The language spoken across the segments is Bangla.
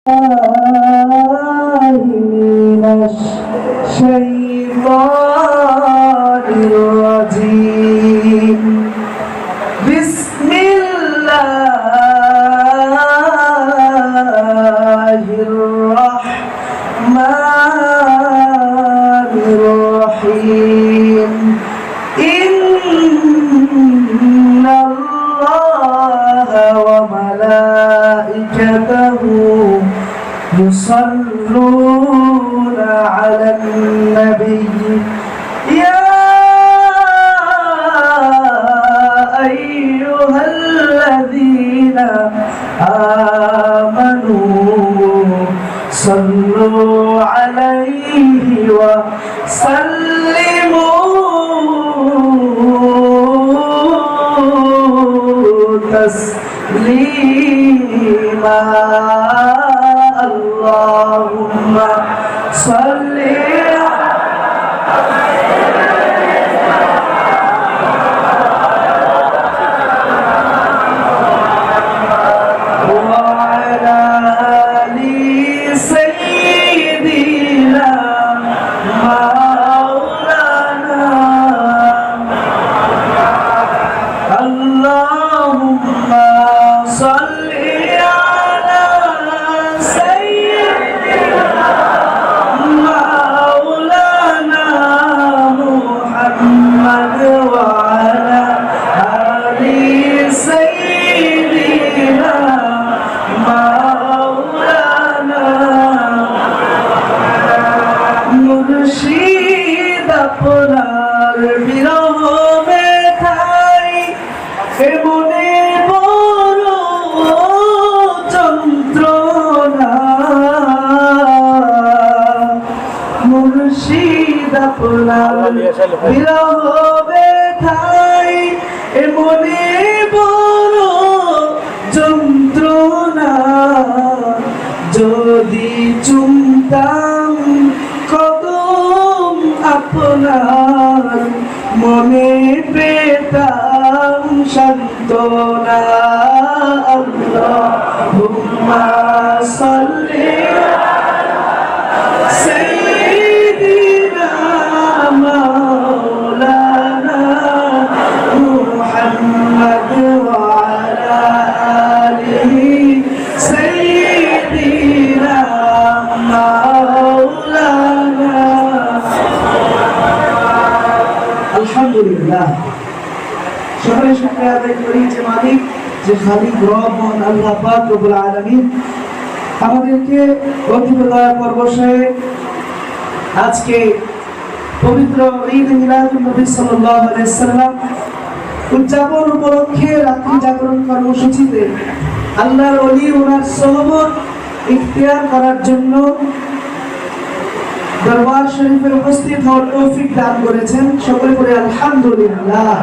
من الشيطان الرجيم بسم الله الرحمن الرحيم إن الله وملائكته يصلون على النبي يا أيها الذين آمنوا صلوا عليه وسلموا تسليما اللهم صل وعلى آل سيدنا مولانا اللهم صل আপনার বিরহ ব্যথায় মনে বড় যন্ত্রণা মুর্শিদ আপনার বিরহ ব্যথায় মনে বড় যন্ত্রণা যদি চুমতাম কদম আপনার মনে পেতাম সান্ত্বনা আল্লাহুম্মা সাল্লি সাইয়্যিদিনা মাওলানা মুহাম্মদ ওয়া আলা আলিহি সাইয়্যিদিনা মাওলানা আলহামদুলিল্লাহ সকলে শুকরিয়া আদায় করি যে মালিক যে খালিক রব মহান আল্লাহ পাক রব্বুল আলামিন আমাদেরকে অতীব দয়া পরবশে আজকে পবিত্র ঈদ মিলাদুন নবী সাল্লাল্লাহু আলাইহি সাল্লাম উদযাপন উপলক্ষে রাত্রি জাগরণ কর্মসূচিতে আল্লাহর ওলি ওনার সোহবত ইখতিয়ার করার জন্য দরবার শরীফে উপস্থিত হওয়ার তৌফিক দান করেছেন সকলে করে আলহামদুলিল্লাহ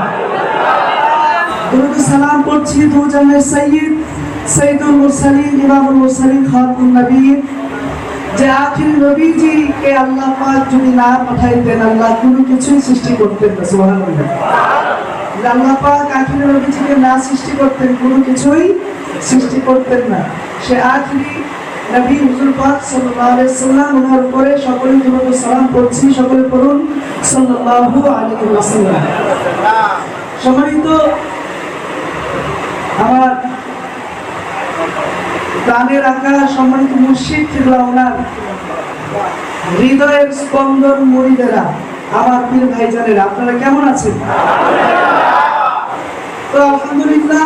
দরুদ সালাম পড়ছি দু জানের সাইয়্যিদ সাইয়্যিদুল মুরসালিন ইমামুল মুরসালিন খাতামুন নবীয়্যিন যে আখির নবীজি কে আল্লাহ পাক যদি না পাঠাইতেন আল্লাহ কোনো কিছুই সৃষ্টি করতেন না সুবহানাল্লাহ আল্লাহ পাক আখির নবীজিকে না সৃষ্টি করতেন কোনো কিছুই সৃষ্টি করতেন না সে আখিরি নবী হুজুর পাক সাল্লাল্লাহু আলাইহি সাল্লাম ওনার উপরে সকলে দরুদ সালাম পড়ছি সকলে পড়ুন সাল্লাল্লাহু আলাইহি ওয়াসাল্লাম সম্মানিত আমার প্রাণের আকাশ সম্মানিত মুর্শিদ কিবলা ওনার হৃদয়ের স্পন্দন মুরিদেরা আমার পীর ভাইজানেরা আপনারা কেমন আছেন তো আলহামদুলিল্লাহ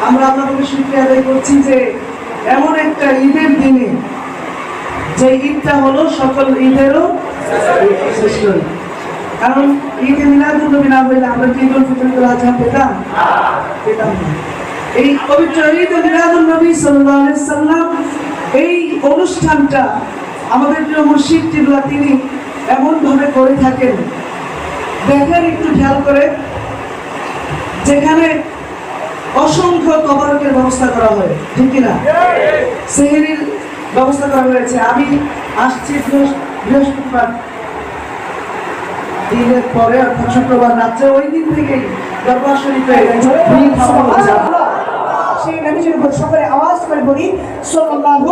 আমরা আপনাদের শুকরিয়া আদায় করছি যে এমন একটা ঈদের দিনে যে ঈদটা হলো সকল ঈদেরও শ্রেষ্ঠ কারণ ঈদে মিলাদুন নবী না হইলে আমরা কি ঈদুল ফিতর আজহা পেতাম না এই পবিত্র ঈদে মিলাদুন নবী সাল্লাল্লাহু আলাইহি সাল্লাম এই অনুষ্ঠানটা আমাদের প্রিয় মুর্শিদ কিবলা তিনি এমন ভাবে করে থাকেন দেখেন একটু খেয়াল করে যেখানে অসংখ্য তবারকের ব্যবস্থা করা হয় ঠিক কিনা সেহরির ব্যবস্থা করা হয়েছে আমি আসছি বৃহস্পতিবার ঈদের পরে অর্থাৎ শুক্রবার রাত্রে ওই দিন থেকেই দরবার শরীফে ভিড় খাওয়া হচ্ছে। সেই নবীজির উপর সকলে আওয়াজ করে বলি সাল্লাল্লাহু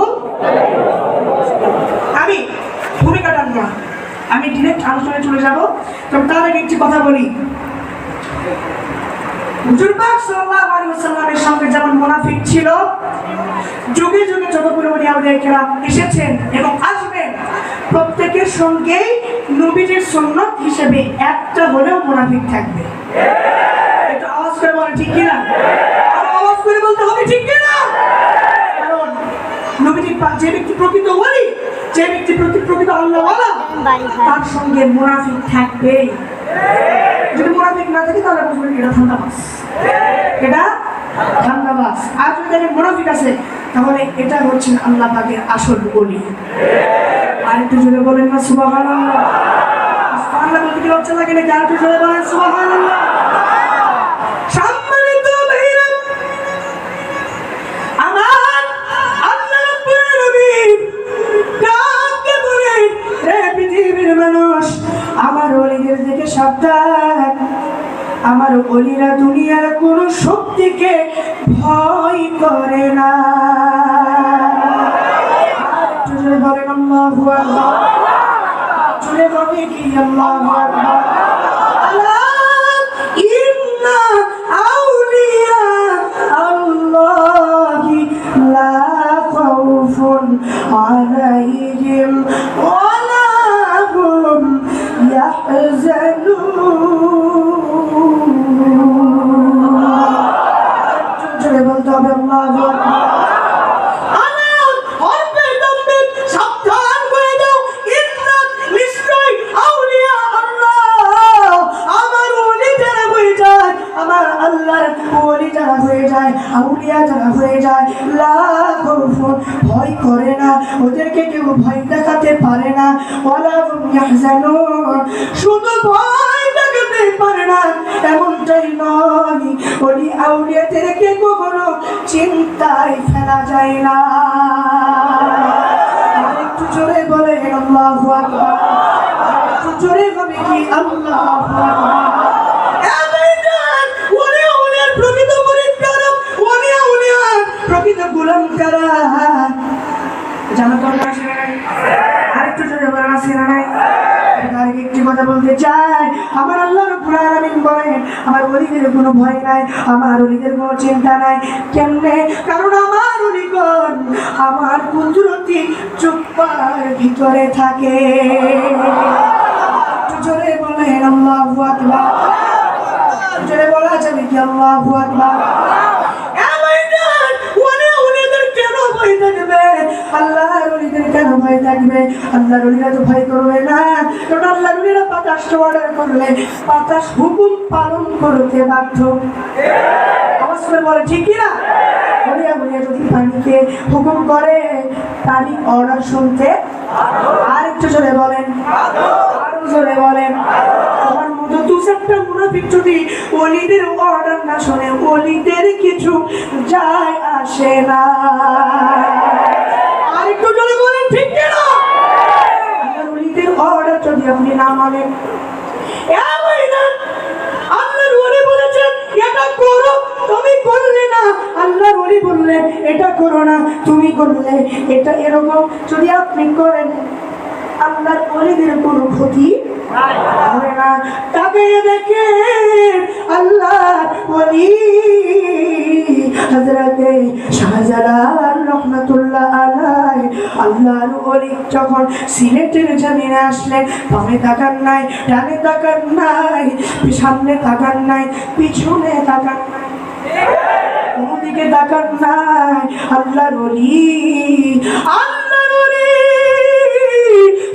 আলোচনায় চলে যাব। তবে তার আগে একটি কথা বলি, হুজুর পাক সাল্লাল্লাহু আলাইহি ওয়াসাল্লামের সঙ্গে যেমন মুনাফিক ছিল, যুগে যুগে যতগুলো আউলিয়া কেরাম এসেছেন এবং আসবেন, প্রত্যেকের সঙ্গেই নবীজির সুন্নাত হিসেবে একটা হলেও মুনাফিক থাকবে। একটু আওয়াজ করে বলেন ঠিক কিনা? আর আওয়াজ করে বলতে হবে ঠিক কিনা? কারণ নবীজির পাক যে ব্যক্তি প্রকৃত ওলি, যে ব্যক্তি প্রকৃত আল্লাহওয়ালা, তার সঙ্গে মুনাফিক থাকবেই। যদি মুনাফিক না থাকে তাহলে বুঝবেন এটা ধান্দাবাজ, এটা ধান্দাবাজ। আর যদি দেখেন মুনাফিক আছে তাহলে এটা হচ্ছে আল্লাহ পাকের আসল ওলি। আর একটু জোরে বলেন না সুবহানাল্লাহ। সুবহানাল্লাহ বলতে কি লজ্জা লাগে নাকি? আর একটু জোরে বলেন সুবহানাল্লাহ। সম্মানিত ভাইরা আমার, আল্লাহ রাব্বুল আলামিন ডাকতে বলেন, হে পৃথিবীর মানুষ, আমার ওলিদের দিকে সাবধান। আমার ওলিরা দুনিয়ার কোন শক্তিকে ভয় করে না। জোরে বলেন আল্লাহু আকবার। জোরে বলে কি আল্লাহু আকবার। আলা ইন্না আউলিয়া আল্লাহি লা খাউফুন আলাইহিম ওয়া লা হুম ইয়াহজানুন। জোরে বলতে হবে আল্লাহু আকবার। আউলিয়া যারা হয়ে যায়, ভয় করে না, ওদেরকে কেউ ভয় দেখাতে পারে না। ওয়ালা হুম ইয়াহজানুন, শুধু ভয় দেখাতে পারে না এমনটাই নয়, ওলি আউলিয়াদেরকে কখনো চিন্তায় ফেলা যায় না। আরেকটু জোরে বলে আল্লাহু আকবার। আরেকটু জোরে হবে কি আল্লাহু আকবার। প্রকৃত গোলাম কারা জানা দরকার আছে না? আরেকটু জোরে বলেন আছে না? নাই? একটি কথা বলতে চাই, আমার আল্লাহ রাব্বুল আলামিন বলেন, আমার ওলিদের কোনো ভয় নাই, আমার ওলিদের কোনো চিন্তা নাই। কেমনে? কারণ আমার ওলিগণ আমার কুদরতি চুপ্পার ভিতরে থাকে। একটু জোরে বলেন আল্লাহু আকবার। জোরে বলা যাবে কি আল্লাহু আকবার? আল্লাহর ওলিদের কেন ভয় থাকবে? আল্লাহর ওলিরা তো ভয় করবে না, কারণ আল্লাহর ওলিরা বাতাস অর্ডার করলে বাতাস হুকুম পালন করতে বাধ্য। আওয়াজ করে বলে ঠিক কিনা? ওলিয়া যদি পানিকে হুকুম করে, পানি অর্ডার শুনতে। আর একটু জোরে বলেন, আরো জোরে বলেন। তোমার মতো দু চারটা মুনাফিক যদি ওলিদের অর্ডার না শোনে, ওলিদের কিছু যায় আসে না। আরেকটু জোরে বলেন ঠিক কিনা? আল্লাহর ওলিদের অর্ডার যদি আপনি না মানেন, আল্লাহর ওলি বলেছেন এটা করো, তুমি করলে না। আল্লাহর ওলি বললেন এটা করো না, তুমি করলে। এটা এরকম যদি আপনি করেন, আল্লাহর ওলিদের কোনো ক্ষতি হবে না। তবে দেখেন আল্লাহর ওলি হযরতে শাহজালাল রাহমাতুল্লাহ আলাইহি, আল্লাহর ওলি যখন সিলেটের জমিনে আসলেন, বামে তাকান নাই, ডানে তাকান নাই, সামনে তাকান নাই, পিছনে তাকান নাই, কোনদিকে তাকান নাই। আল্লাহর ওলি, আল্লাহর ওলি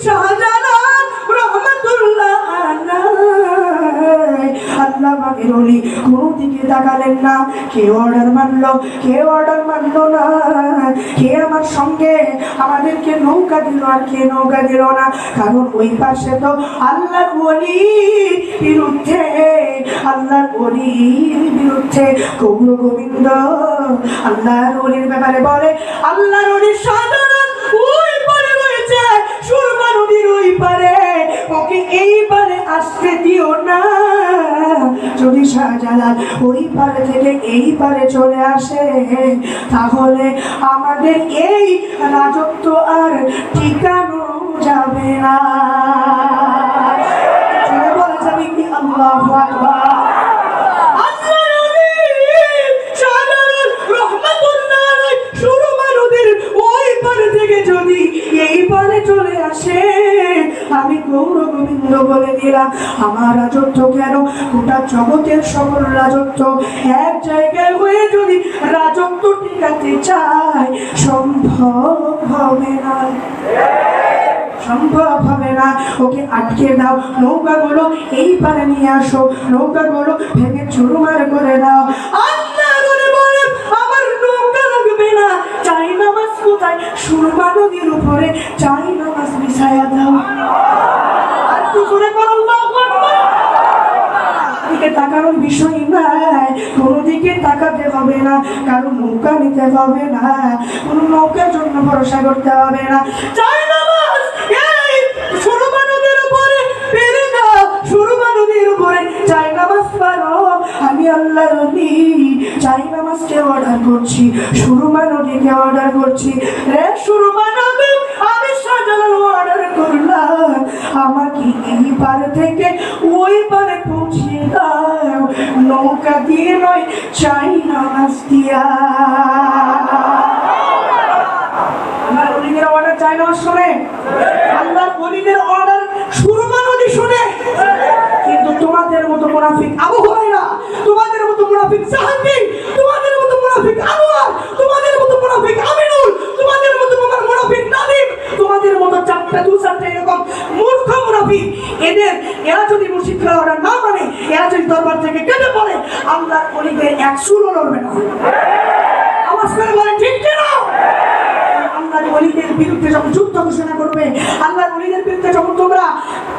শাহজালাল রাহমাতুল্লাহ আলাইহি, আল্লাহ পাকের ওলি কোন দিকে তাকালেন না। কে অর্ডার মানলো, কে অর্ডার মানলো না, কে আমার সঙ্গে আমাদেরকে নৌকা দিল আর কে নৌকা দিল না। কারণ ওই পাশে তো আল্লাহর ওলির বিরুদ্ধে, আল্লাহর ওলির বিরুদ্ধে গৌর গোবিন্দ আল্লাহর ওলির ব্যাপারে বলে, আল্লাহর ওলির শাহজালাল ওই পারে রয়েছে, সুরমা নদীর ওই পারে, ওকে এই পারে আসতে দিও না। যদি শাহজালাল ওই পারে থেকে এই পারে চলে আসে, তাহলে আমাদের এই রাজত্ব আর ঠিকানো যাবে না। আল্লাহু আকবার। আল্লাহ নবী সাধারণ রহমাতুল্লাহ আলাইহি সুরমা নদীর ওই পার থেকে যদি এই পারে চলে আসে, আমি গৌর গোবিন্দ বলে দিলাম, আমার রাজত্ব কেন, গোটা জগতের সকল রাজত্ব এক জায়গায় হয়ে যদি রাজত্ব টিকাতে চায়, সম্ভব হবে না, সম্ভব হবে না। ওকে আটকে দাও, নৌকাগুলো এই পারে নিয়ে আসো, নৌকাগুলো ভেঙে চুরমার করে দাও। আল্লাহ বলে আমার নৌকা লাগবে না, চাই নামাজ কোথায়, সুরমা নদীর উপরে চাই নামাজ বিছায়া দাও। আর তো জোরে করো আল্লাহু আকবার। দিকে তাকানোর বিষয় নাই, কোনো দিকে তাকাতে হবে না, কারো নৌকা নিতে হবে না, কোনো নৌকার জন্য ভরসা করতে হবে না। চাই নামাজ এই সুরমা নদীর উপরে পেরে দাও, সুরমা নদীর উপরে চাই নামাজ পারো। আমি আল্লাহ নবী চাই নামাজকে অর্ডার করছি, সুরমা নদীকে অর্ডার করছি। রে সুরমা নদী, আমি শাহজালাল অর্ডার করলাম, আমাকে এই পার থেকে ওই পারে পৌঁছে দাও, নৌকা দিয়ে নয়, চাই নামাজ দিয়া। আল্লাহর ওলিদের অর্ডার চাই নামাজ শুনে, আল্লাহর ওলিদের অর্ডার সুরমা নদী শুনে। কিন্তু তোমাদের মতো মুনাফিক আবু হুরায়রা, তোমাদের মতো মুনাফিক জাহাঙ্গীর, তোমাদের মতো মুনাফিক আনোয়ার, তোমাদের মতো মুনাফিক আমিনুল, তোমাদের মতো মুনাফিক নাদিম, তোমাদের মতো দু চারটে এরকম মূর্খ মুনাফিক, এরা যদি মুর্শিদরা অর্ডার না মানে, এরা যদি দরবার থেকে কেটে পড়ে, আল্লাহর ওলিদের এক চুলও লড়বে না। আওয়াজ করে বলে ঠিক কিনা? আল্লাহর ওলিদের বিরুদ্ধে যখন যুদ্ধ ঘোষণা করবে, আল্লাহর ওলিদের বিরুদ্ধে যখন তোমরা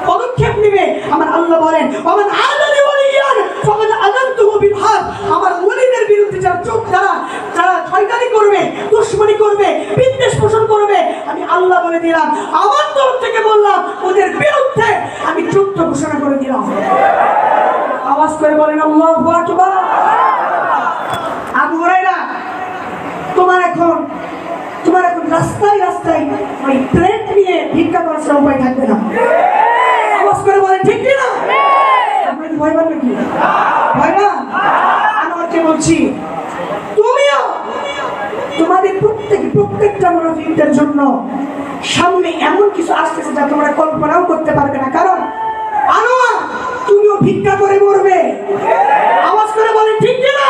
পদক্ষেপ নিবে, আমার আল্লাহ বলেন ওমান আদানি ওলিয়ান ফাকাদ আযানতুহু বিল হক। আমার ওলিদের বিরুদ্ধে যারা শয়তানি করবে, দুশমনি করবে, বিদ্বেষ পোষণ করবে, আমি আল্লাহ বলে দিলাম, আমার তরফ থেকে বললাম, ওদের বিরুদ্ধে আমি যুদ্ধ ঘোষণা করে দিলাম। আওয়াজ করে বলেন আল্লাহু আকবার। আবু হুরায়রা, তোমার এখন রাস্তায় রাস্তায় ওই প্লেট নিয়ে ভিক্ষা করার উপায় থাকবে না। আওয়াজ করে বলেন ঠিক কিনা? আপনাদের ভয় পান নাকি? ভয় না? আমি বলছি, তুমিও তোমাদের প্রত্যেকটা মুনাফিকদের জন্য সামনে এমন কিছু আসতেছে যা তোমরা কল্পনাও করতে পারবে না। কারণ আনোয়ার, তুমিও ভিক্ষা করে মরবে। আওয়াজ করে বলেন ঠিক কিনা?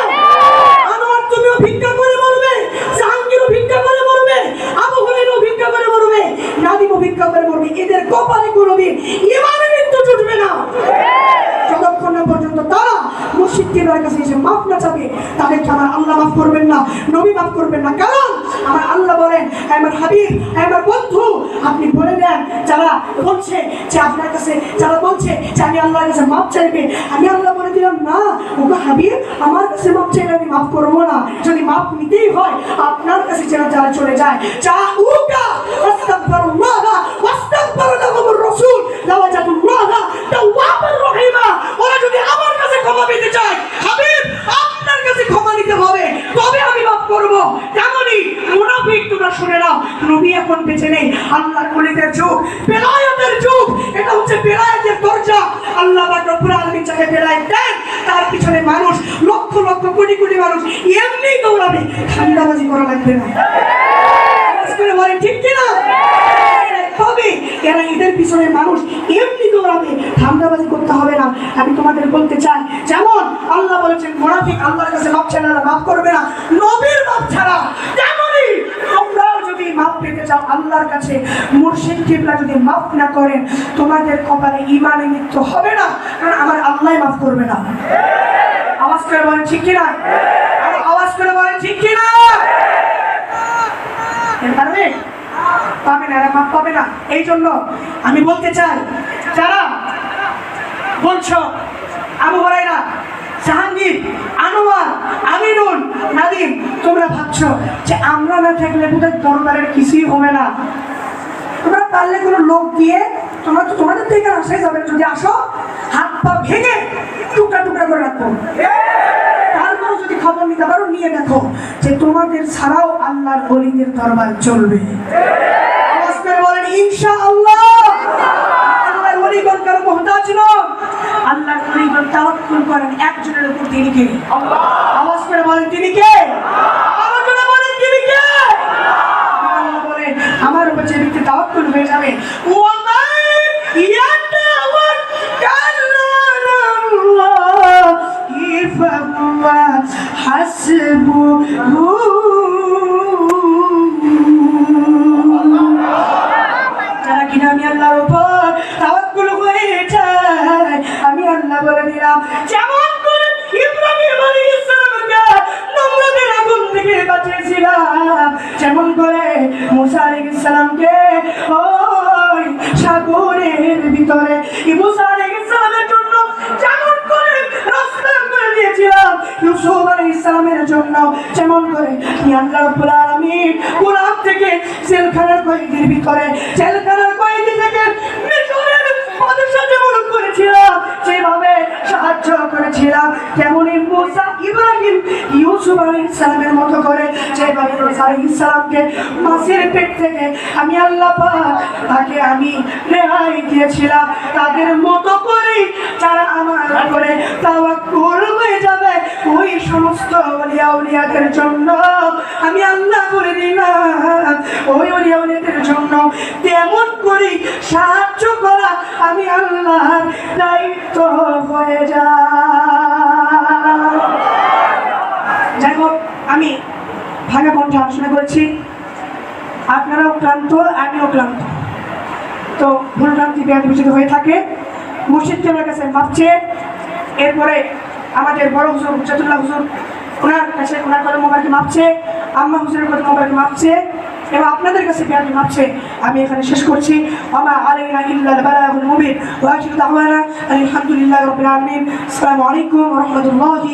আনোয়ার, তুমিও ভিক্ষা করে মরবে, জাহাঙ্গীরও ভিক্ষা করে মরবে, আবু হুরায়রাও ভিক্ষা করে মরবে, নাদিমও ভিক্ষা করে মরবে। এদের কপালে কোনোদিন ঈমানের মৃত্যু জুটবে না যতক্ষণ না পর্যন্ত তারা মুর্শিদ কিবলার কাছে এসে মাফ না চাবে, তাদেরকে আমার আল্লাহ মাফ করবেন না, নবী মাফ করবেন না। কারণ আমার আল্লাহ বলেন, আমার হাবিব, আমার বন্ধু, আপনি বলে দেন যারা বলছে যে আপনার কাছে, যারা বলছে যে আমি আল্লাহর কাছে মাফ চাইবে, আমি আল্লাহ বলে দিলাম না, ওগো হাবিব, আমার কাছে মাফ চাইলে আমি মাফ করবো না। যদি মাফ নিতেই হয় আপনার কাছে যারা চলে যায়, যা উকা আস্তাগফিরুল্লাহ ওয়াস্তাগফিরু লাহুমুর রাসূল লাওয়াজাদুল্লাহ তাওয়াবার রহিমা। ওরা যদি আমার কাছে ক্ষমা পেতে চায়, হাবিব আপনার কাছে ক্ষমা নিতে হবে, তবে আমি মাফ করব। তেমনি মুনাফিক, তোমরা শুনে নাও, নবী এখন বেঁচে নেই, আল্লাহর ওলিদের যুগ, বেলায়েতের যুগ। এটা হচ্ছে বেলায়েতের দরজা। আল্লাহ পাক রব্বুল আলামিন যাকে বেলায়েত দেন, তার পিছনে মানুষ লক্ষ লক্ষ কোটি কোটি মানুষ এমনি দৌড়াবে, ঠান্ডাবাজি করা লাগবে না। বলেন ঠিক কিনা? তবে এরা এদের পিছনে মানুষ এমনি দৌড়াবে, ধান্দাবাজি করতে হবে না। আমি তোমাদের বলতে চাই, যেমন আল্লাহ বলেছেন মুনাফিক আল্লাহর কাছে মাপ চায় না, মাফ করবে না নবীর মাপ ছাড়া, তেমনি তোমরাও যদি মাপ পেতে চাও আল্লাহর কাছে, মুর্শিদ কিবলা যদি মাফ না করেন, তোমাদের কপালে ঈমানের মৃত্যু হবে না, কারণ আমার আল্লাহ মাফ করবে না। আওয়াজ করে বলেন ঠিক কিনা? আওয়াজ করে বলেন ঠিক কিনা? পাবে না, এরা মাপ পাবে না। এই জন্য আমি বলতে চাই, যারা বলছো আবু হুরায়রা, জাহাঙ্গীর, আনোয়ার, আমিনুল, নাদিম, তোমরা ভাবছো যে আমরা না থাকলে বোধহয় দরবারের কিছুই হবে না, তোমরা পারলে কোনো লোক দিয়ে তোমরা তো তোমাদের থেকে আসাই যাবে, যদি আসো হাত পা ভেঙে টুকরা টুকরা করে রাখবো। তারপর যদি খবর নিতে পারো, নিয়ে দেখো যে তোমাদের ছাড়াও আল্লাহর ওলিদের দরবার চলবে। আওয়াজ করে বলেন ইনশাআল্লাহ। আল্লাহর ওলিগণ কারো মুহতাজ নয়, আল্লাহর ওলিগণ তাওয়াক্কুল করেন একজনের উপর, তিনি কে? আওয়াজ করে বলেন তিনি কে? আওয়াজ করে বলেন তিনি কে? আল্লাহ বলেন আমার উপর যে ব্যক্তি তাওয়াক্কুল হয়ে যাবে, ওয়া যারা কিনা আমি আল্লাহর উপর তাওয়াক্কুল করে যায়, আমি আল্লাহ বলে দিলাম যেমন করে ইব্রাহিম আলাইহিস সালামকে নমরুদের আগুন থেকে বাঁচিয়েছিলাম, যেমন করে মুসা আলাইহিস সালামকে ওই সাগরের ভিতরে মুসা আলাইহিস সালামের জন্য যেমন করে রাস্তা করে দিয়েছিলাম ইউসুফ আলাইহিস সালামের জন্য, যেমন করে আমি আল্লাহ রাব্বুল আলামিন কুরআন থেকে জেলখানার কয়েদির ভিতরে, জেলখানার কয়েদি থেকে মিশরের বাদশা যেমন করেছিলাম, যেভাবে সাহায্য করেছিলাম, তেমনি মুসা ইব্রাহিম ইউসুফ আলাইহিস সালামের মতো করে যেভাবে মুসা আলাইহিস সালামকে মাছের পেট থেকে আমি আল্লাহ পাক তাকে আমি রেহাই দিয়েছিলাম, তাদের মতো করে যারা আমার উপরে তাওয়াক্কুল হয়ে যাবে ওই সমস্ত ওলিয়া উলিয়াদের জন্য আমি আল্লাহ বলে দিলাম, ওই ওলিয়া উলিয়াদের জন্য তেমন করে সাহায্য করা আমি আল্লাহর দায়িত্ব হয়ে যায়। যাই হোক, আমি ভাঙা কণ্ঠে আলোচনা করেছি, আপনারাও ক্লান্ত, আমিও ক্লান্ত, তো ভুলভ্রান্তি বেয়াদবিচিত হয়ে থাকে, মুর্শিদ কেবলার কাছে মাপ চেয়ে এরপরে আমাদের বড় হুজুর হুজ্জাতুল্লাহ হুজুর ওনার কাছে ওনার কথা মোবাইলকে মাপছে, আম্মা হুজুরের কথা মোবাইলকে মাপছে এবং আপনাদের কাছে বেয়াদবি মাপছে। আমি এখানে শেষ করছি। ওয়া আলাইনা ইল্লাল বালাগুল মুবিন ওয়া আখিরু দাওয়ানা আলহামদুলিল্লাহি রাব্বিল আলামিন। আসসালামু আলাইকুম ওয়া রাহমাতুল্লাহি।